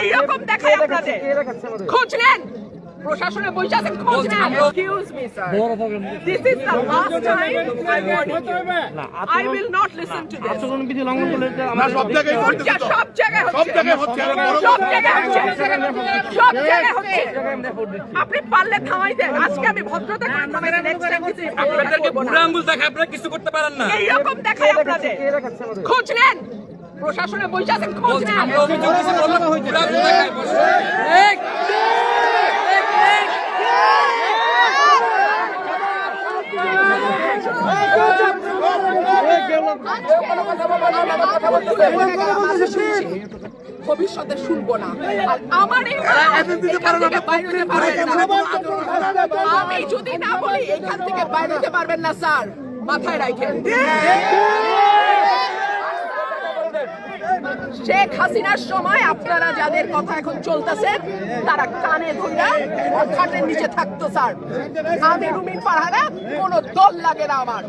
এইরকম দেখায় আপনাদের খোঁজ নেন প্রশাসনে বসে আছেন খোঁজ নেন excuse me sir this is the last time I warning you I will not listen to this আচরণ বিধি লঙ্ঘন করলে না সব জায়গায় হচ্ছে সব জায়গায় হচ্ছে সব জায়গায় হচ্ছে সব জায়গায় হচ্ছে আপনি পারলে থামাই দেন আজকে আমি ভদ্রতা করে থামাই দেন নেক্সট টাইম কিছু আপনাদেরকে বুড়া আঙ্গুল দেখায় আপনারা কিছু করতে পারেন না এইরকম দেখায় আপনাদের খোঁজ নেন প্রশাসনে বসে আছেন খোঁজ নেন আমরা অভিযোগ দিছি বললাম বুড়া আঙ্গুল দেখায় বসে ভবিষ্যতে শুনবো না আর আমার আমি যদি না বলি এখান থেকে বাইরে যেতে পারবেন না স্যার মাথায় রাখেন শেখ হাসিনার সময় আপনারা যাদের কথা এখন চলতেছে তারা কানে ধইরা খাটের নিচে থাকতো স্যার আমি রুমিন ফারহানা কোনো দল লাগে না আমার